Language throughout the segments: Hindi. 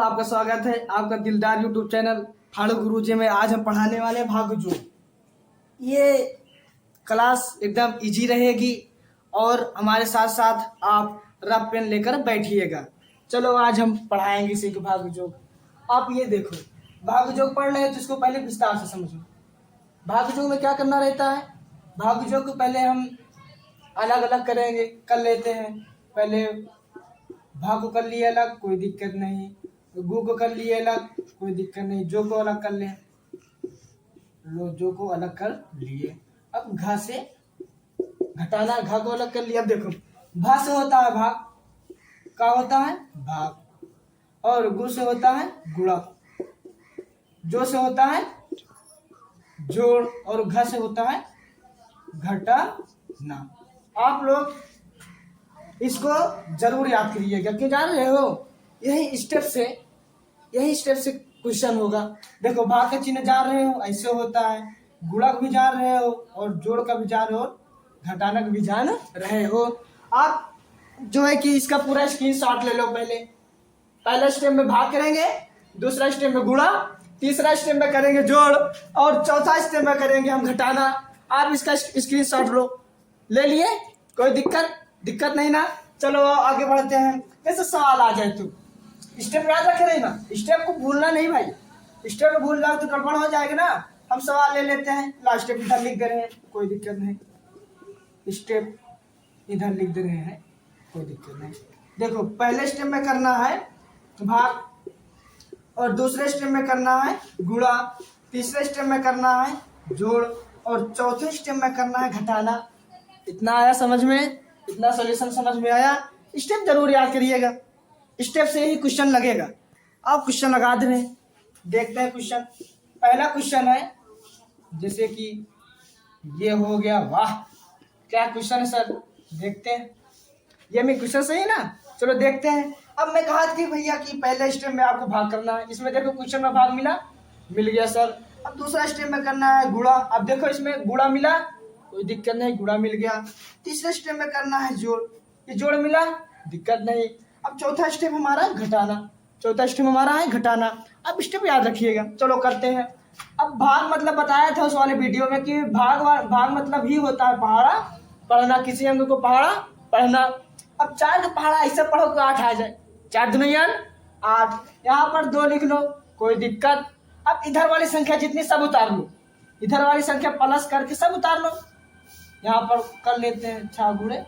आपका स्वागत है आपका दिलदार यूट्यूब चैनल फाड़ू गुरुजी में। आज हम पढ़ाने वाले हैं भागजोड़। ये क्लास एकदम इजी रहेगी और हमारे साथ साथ आप रफ पेन लेकर बैठिएगा। चलो आज हम पढ़ाएंगे इसी को भागजोड़। आप ये देखो, भागजोड़ पढ़ रहे हैं तो इसको पहले विस्तार से समझो। भागजोड़ में क्या करना रहता है? भागजोड़ को पहले हम अलग अलग करेंगे, कर लेते हैं। पहले भाग को कर लिए अलग, कोई दिक्कत नहीं। गु को कर लिए अलग, कोई दिक्कत नहीं। जो को अलग कर ले लो, जो को अलग कर लिए। अब घा से घटाना, घा को अलग कर लिया। अब देखो, भा से होता है भाग, का होता है भाग, और गु से होता है गुणा, जो से होता है जोड़, और घ से होता है घटाना। आप लोग इसको जरूर याद करिएगा। क्यों जान रहे हो? यही स्टेप से क्वेश्चन होगा। देखो, भाग का चिन्ह जान रहे हो, ऐसे होता है। गुणक भी जान रहे हो और जोड़ का भी जान रहे हो, घटाना का भी जान रहे हो। आप जो है कि इसका पूरा स्क्रीनशॉट ले लो। पहला स्टेप में भाग करेंगे, दूसरा स्टेप में गुणा, तीसरा स्टेप में करेंगे जोड़, और चौथा स्टेप में करेंगे हम घटाना। आप इसका स्क्रीनशॉट लो। ले लिए? कोई दिक्कत नहीं ना? चलो आगे बढ़ते हैं। कैसे सवाल आ जाए तो स्टेप याद रखे नहीं ना, स्टेप को भूलना नहीं भाई। स्टेप को भूल जाओ तो गड़बड़ हो जाएगा ना। हम सवाल ले लेते हैं, लास्ट स्टेप इधर लिख दे रहे हैं, कोई दिक्कत नहीं। स्टेप इधर लिख दे रहे हैं, कोई दिक्कत नहीं। देखो, पहले स्टेप में करना है भाग, और दूसरे स्टेप में करना है गुणा, तीसरे स्टेप में करना है जोड़, और चौथे स्टेप में करना है घटाना। इतना आया समझ में? इतना सॉल्यूशन समझ में आया? स्टेप जरूर याद करिएगा, स्टेप से ही क्वेश्चन लगेगा। अब क्वेश्चन लगा दे रहे हैं, देखते हैं क्वेश्चन। पहला क्वेश्चन है, जैसे कि ये हो गया। वाह, क्या क्वेश्चन है सर, देखते हैं। ये में क्वेश्चन सही है ना? चलो देखते हैं। अब मैं कहा कि भैया कि पहले स्टेप में आपको भाग करना है। इसमें देखो क्वेश्चन में भाग मिल गया सर। अब दूसरा स्टेप में करना है गुणा। अब देखो इसमें गुणा मिला, कोई दिक्कत नहीं, गुणा मिल गया। तीसरे स्टेप में करना है जोड़, ये जोड़ मिला, दिक्कत नहीं। अब चौथा स्टेप हमारा है घटाना। अब स्टेप याद रखिएगा। चलो करते हैं। अब भाग मतलब बताया था उस वाले वीडियो में कि भाग मतलब ही होता है पढ़ना, किसी अंग को पढ़ना। अब 4 का पहाड़ा ऐसे पढ़ो कि 8 आ जाए। 4 दुनिया 8, यहाँ पर 2 लिख लो, कोई दिक्कत। अब इधर वाली संख्या जितनी सब उतार लो, इधर वाली संख्या प्लस करके सब उतार लो। यहाँ पर कर लेते हैं 6 गुणे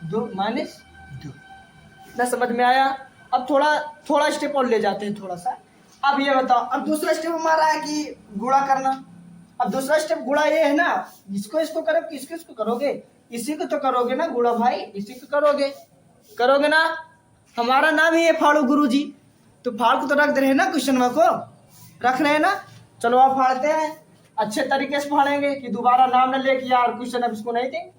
2 -2। इतना समझ में आया? अब थोड़ा स्टेप और ले जाते हैं थोड़ा सा। अब ये बताओ, अब दूसरा स्टेप हमारा है कि गुणा करना। अब दूसरा स्टेप गुणा ये है ना, इसको करोगे, इसको करोगे, इसी को तो करोगे ना गुणा भाई, इसी को करोगे ना। हमारा नाम ही है फाड़ू गुरुजी, तो फाड़ को तो रख दे रहे हैं ना, क्वेश्चन को रख रहे हैं ना। चलो आप फाड़ते हैं, अच्छे तरीके से फाड़ेंगे कि दोबारा नाम न ले कि यार क्वेश्चन अब इसको नहीं देंगे।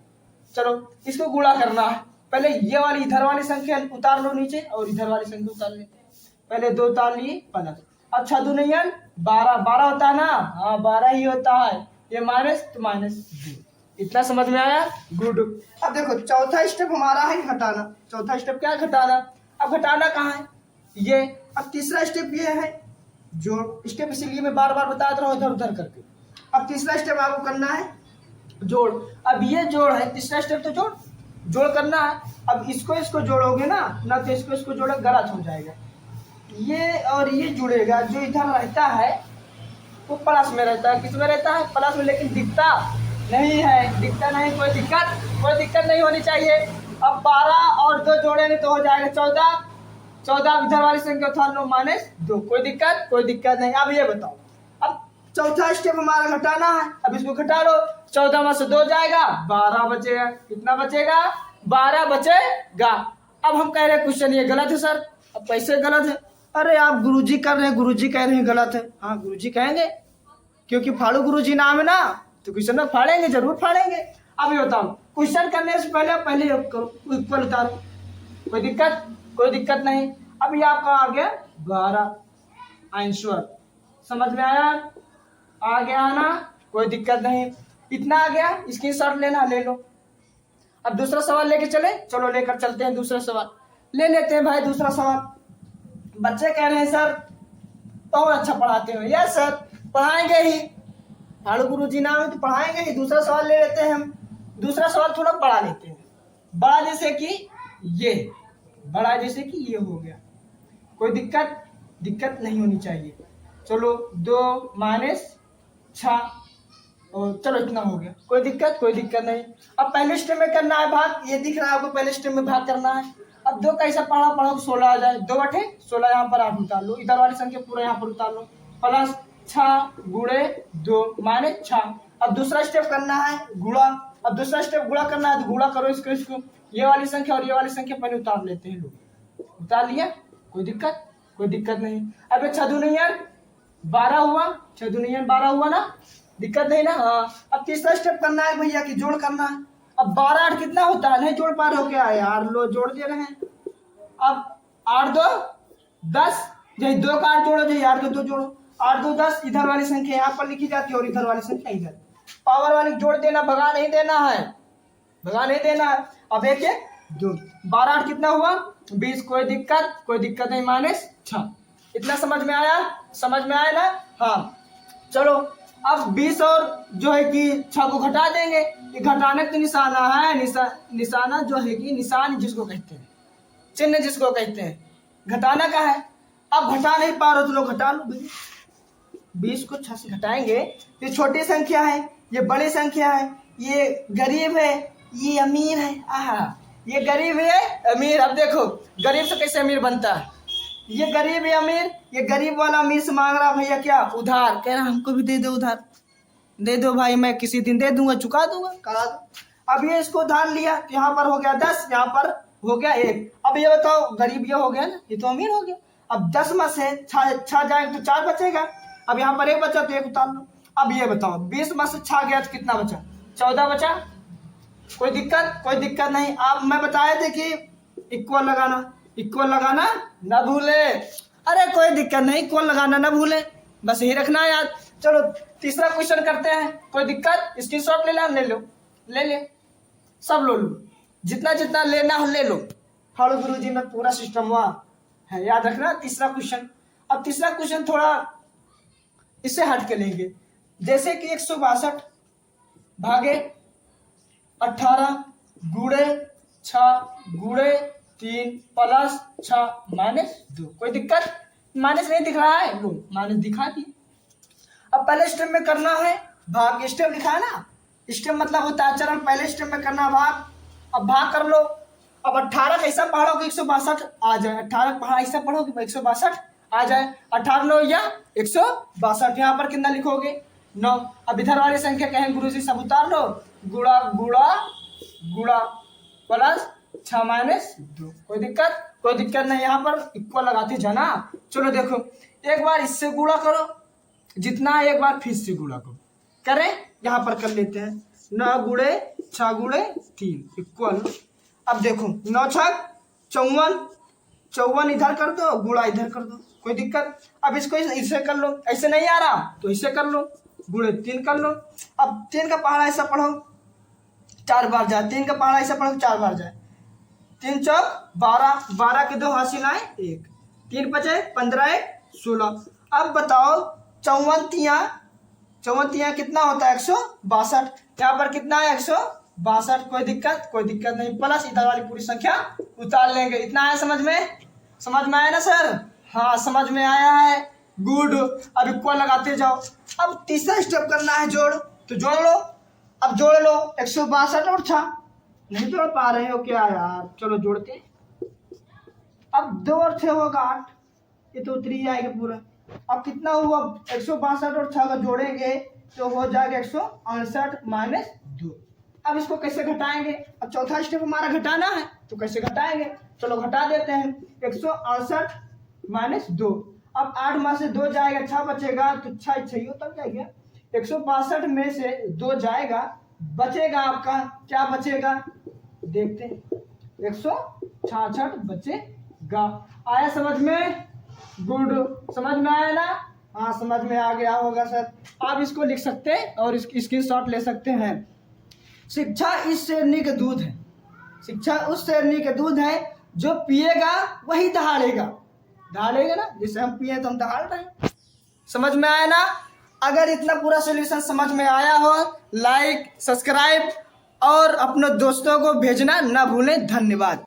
चलो इसको गुणा करना है। पहले ये वाली इधर वाली संख्या उतार लो नीचे, और इधर वाली संख्या उतार लेते हैं। पहले 2 उतार लिए, प्लस। अब 6 दूनी 12 होता है ना? हाँ, 12 ही होता है। ये माइनस तो -2। इतना समझ में आया? गुड। अब देखो चौथा स्टेप हमारा है घटाना। चौथा स्टेप क्या? घटाना। अब घटाना कहाँ है? ये। अब तीसरा स्टेप ये है जोड़। स्टेप इसलिए मैं बार बताता रहा हूँ इधर उधर करके। अब तीसरा स्टेप आपको करना है जोड़। अब ये जोड़ है, तीसरा स्टेप तो जोड़ करना है। अब इसको जोड़ोगे ना तो इसको जोड़ो, गलत हो जाएगा। ये और ये जुड़ेगा, जो इधर रहता है वो प्लस में रहता है। किस में रहता है? प्लस में, लेकिन दिखता नहीं है। कोई दिक्कत नहीं होनी चाहिए। अब 12 और 2 जोड़ेंगे तो हो जाएगा 14 इधर वाली संख्या उठा लो -2। कोई दिक्कत नहीं। अब ये बताओ, अब चौथा स्टेप हमारा घटाना है। अब इसको घटा लो, 14 में से 2 जाएगा, 12 बचेगा। कितना बचेगा? 12 बचेगा। अब हम कह रहे हैं क्वेश्चन ये गलत है सर। अब कैसे गलत है? अरे आप गुरुजी कर रहे हैं, गुरुजी कह रहे हैं गलत है। हाँ, गुरुजी कहेंगे क्योंकि फाड़ू गुरुजी नाम है ना, तो क्वेश्चन में फाड़ेंगे, जरूर फाड़ेंगे। अब ये बताओ, क्वेश्चन करने से पहले इक्वल उतारो, कोई दिक्कत नहीं। अब ये आपका आ गया 12 आंसर। समझ में आया? आ गया ना? कोई दिक्कत नहीं। इतना आ गया, स्क्रीनशॉट लेना ले लो। अब दूसरा सवाल लेके चलो लेकर चलते हैं। दूसरा सवाल ले लेते हैं भाई। दूसरा सवाल बच्चे कह रहे हैं सर बहुत अच्छा पढ़ाते हो। यस सर, पढ़ाएंगे ही, हाड़ू गुरु जी नाम है तो पढ़ाएंगे ही। दूसरा सवाल ले लेते हैं हम। दूसरा सवाल थोड़ा बड़ा लेते हैं, बड़ा जैसे कि ये, बड़ा जैसे कि ये हो गया। कोई दिक्कत नहीं होनी चाहिए। चलो 2 माइनस 6, और चलो इतना हो गया, कोई दिक्कत नहीं। अब पहले स्टेप में करना है भाग, ये दिख रहा है आपको, पहले स्टेप में भाग करना है। अब 2 कैसा पढ़ो 16 आ जाए, 2 बटे 16 यहाँ पर 8 उतार लो, इधर वाली संख्या पूरा यहाँ पर उतार लो, प्लस 6 गुणे 2 माइनस 6। अब दूसरा स्टेप करना है गुणा। अब दूसरा स्टेप गुणा करना है तो गुणा करो इसको, ये वाली संख्या और ये वाली संख्या पहले उतार लेते हैं। लोग उतार लिया, कोई दिक्कत नहीं। अब 6 दूनी 12 हुआ, 6 दूनी 12 हुआ ना, दिक्कत नहीं ना। हाँ, अब तीसरा स्टेप करना है भैया कि जोड़ करना है। अब 12 8 कितना होता है, नहीं जोड़ पा रहे हो क्या यार, लो जोड़ दे रहे हैं। अब 8 2 10, यही 2 का 8 जोड़ो, यही 8 को 2 जोड़ो, 8 2 10। इधर वाली संख्या यहाँ पर लिखी जाती है और इधर वाली संख्या इधर, पावर वाली जोड़ देना, भगा नहीं देना है। अब 1 1 2, 12 8 कितना हुआ 20, कोई दिक्कत नहीं, माइनस 6। इतना समझ में आया ना। हाँ चलो, अब 20 और जो है कि 6 को घटा देंगे। ये घटाने का निशाना है, निशाना जो है कि निशान जिसको कहते हैं, चिन्ह जिसको कहते हैं, घटाना का है। अब घटा नहीं पा रहे तो लोग घटा लो, 20 को 6 से घटाएंगे। ये छोटी संख्या है, ये बड़ी संख्या है, ये गरीब है, ये अमीर है। ये गरीब है अमीर। अब देखो गरीब से कैसे अमीर बनता है, ये गरीब है अमीर, ये गरीब वाला अमीर से मांग रहा भैया क्या, उधार, कह रहा हमको भी दे दो उधार, दे दो भाई, मैं किसी दिन दे दूंगा, चुका दूंगा, करा दो। अब ये इसको उधार लिया, यहाँ पर हो गया 10, यहाँ पर हो गया 1। अब ये बताओ, गरीब ये हो गया ना, ये तो अमीर हो गया। अब 10 में से 6 जाए तो 4 बचेगा। अब यहाँ पर 1 बचा तो 1 उतार लो। अब ये बताओ 20 में से 6 गया तो कितना बचा, 14 बचा। कोई दिक्कत नहीं। अब मैं बताया थे कि इक्वल लगाना ना भूले। अरे कोई दिक्कत नहीं, इक्वल लगाना ना भूले, बस यही रखना है याद। चलो तीसरा क्वेश्चन करते हैं, कोई दिक्कत, स्क्रीनशॉट ले ले, सब लो, जितना लेना है ले लो। हाड़ू गुरु जी में पूरा सिस्टम हुआ है, याद रखना। तीसरा क्वेश्चन, अब तीसरा क्वेश्चन थोड़ा इससे हट के लेंगे, जैसे कि 162 भागे 18 गुणे 6 गुणे 3 प्लस 6 माइनस 2। कोई दिक्कत, माइनस नहीं दिख रहा है, लो माइनस दिखा दी। अब पहले स्टेप में करना है भाग, स्टेप लिखा है ना, स्टेप मतलब होता है चरण, पहले स्टेप में करना भाग। अब भाग कर लो। अब 18 कैसा पढ़ोगे 162 आ जाए, 18 पढ़ा ऐसा पढ़ोगे 162 आ जाए, 18 9 या 162। यहाँ पर कितना लिखोगे 9। अब इधर वाली संख्या कहें गुरु जी सब उतार लो, गुड़ा प्लस 6 माइनस 2। कोई दिक्कत नहीं, यहाँ पर इक्वल लगाते जाना। चलो देखो, एक बार इससे गुणा करो जितना, एक बार फिर से गुणा करो, करें यहाँ पर कर लेते हैं 9 गुणे 6 गुणे 3 इक्वल। अब देखो 9 6 54 इधर कर दो, गुणा इधर कर दो, कोई दिक्कत। अब इसको इससे कर लो, ऐसे नहीं आ रहा तो इससे कर लो, गुणे 3 कर लो। अब 3 का पहाड़ा ऐसा पढ़ो 4 बार जाए, 3 का पहाड़ा ऐसा पढ़ो 4 बार जाए, 3 चौक 12, 12 के 2 हासिल आए 1, 3 बचे 15 1 16। अब बताओ 54 तिया कितना होता है 162। यहाँ पर कितना है 162। कोई दिक्कत नहीं, प्लस इधर वाली पूरी संख्या उतार लेंगे। इतना है समझ में आया ना सर? हाँ समझ में आया है, गुड। अब इक्वल लगाते जाओ। अब तीसरा स्टेप करना है जोड़, तो जोड़ लो। अब जोड़ लो 162 और 6, नहीं जोड़ पा रहे हो क्या यार, चलो जोड़ते। अब 2 और 6 होगा 8, ये तो उतरी जाएगा पूरा। अब कितना हुआ 162 और 6 का जोड़ेंगे तो हो जाएगा 168 माइनस 2। अब इसको कैसे घटाएंगे? अब चौथा स्टेप हमारा घटाना है, तो कैसे घटाएंगे, चलो घटा देते हैं। 168 माइनस 2। अब 8 में से 2 जाएगा 6 बचेगा, तो 6 6 तब जाएगा। 162 में से 2 जाएगा, बचेगा आपका क्या बचेगा देखते हैं, 166 बचेगा। आया समझ में? गुड, समझ में आया ना? हाँ समझ में आ गया होगा सर। आप इसको लिख सकते हैं और इसकी स्क्रीनशॉट ले सकते हैं। शिक्षा इस शेरनी के दूध है, शिक्षा उस शेरनी के दूध है, जो पिएगा वही दहाड़ेगा। ढालेंगे ना, जैसे हम पिए तो हम ढाल रहे हैं। समझ में आया ना? अगर इतना पूरा सोल्यूशन समझ में आया हो, लाइक सब्सक्राइब और अपने दोस्तों को भेजना ना भूलें। धन्यवाद।